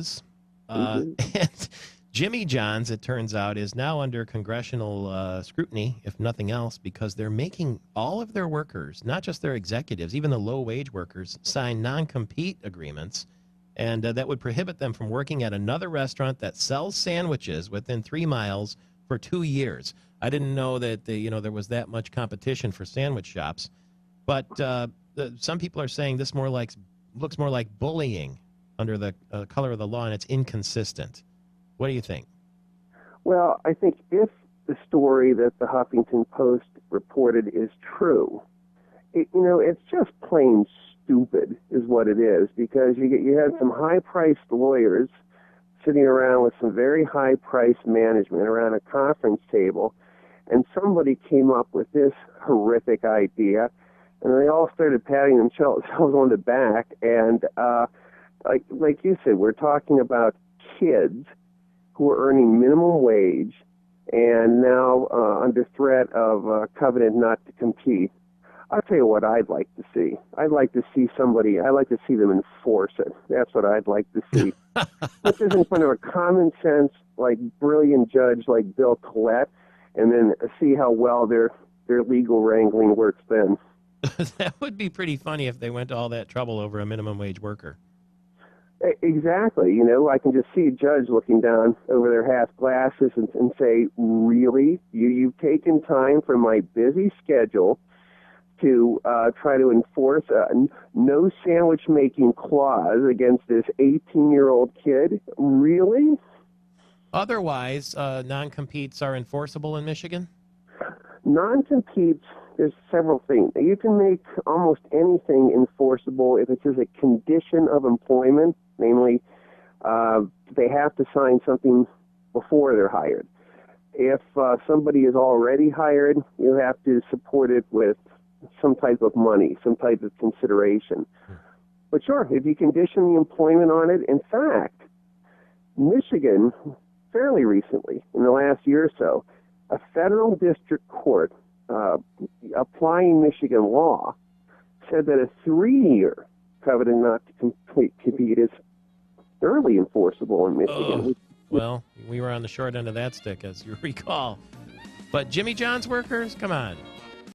is. Mm-hmm. And Jimmy John's, it turns out, is now under congressional scrutiny, if nothing else, because they're making all of their workers, not just their executives, even the low-wage workers, sign non-compete agreements, and that would prohibit them from working at another restaurant that sells sandwiches within 3 miles for 2 years. I didn't know that there was that much competition for sandwich shops, but some people are saying this looks more like bullying under the color of the law, and it's inconsistent. What do you think? Well, I think if the story that the Huffington Post reported is true, it's just plain stupid is what it is, because you had some high-priced lawyers sitting around with some very high-priced management around a conference table, and somebody came up with this horrific idea, and they all started patting themselves on the back, and like you said, we're talking about kids who are earning minimum wage and now under threat of covenant not to compete. I'll tell you what I'd like to see. I'd like to see them enforce it. That's what I'd like to see. Put this in front of a common sense, brilliant judge like Bill Collette, and then see how well their legal wrangling works then. That would be pretty funny if they went to all that trouble over a minimum wage worker. Exactly. I can just see a judge looking down over their half glasses and say, really? You've taken time from my busy schedule to try to enforce a no sandwich-making clause against this 18-year-old kid? Really? Otherwise, non-competes are enforceable in Michigan? Non-competes, there's several things. You can make almost anything enforceable if it's just a condition of employment, namely, they have to sign something before they're hired. If somebody is already hired, you have to support it with some type of money, some type of consideration. But sure, if you condition the employment on it, in fact, Michigan, fairly recently, in the last year or so, a federal district court applying Michigan law said that a 3-year covenant not to compete is thoroughly enforceable in Michigan. Well, we were on the short end of that stick, as you recall. But Jimmy John's workers, come on.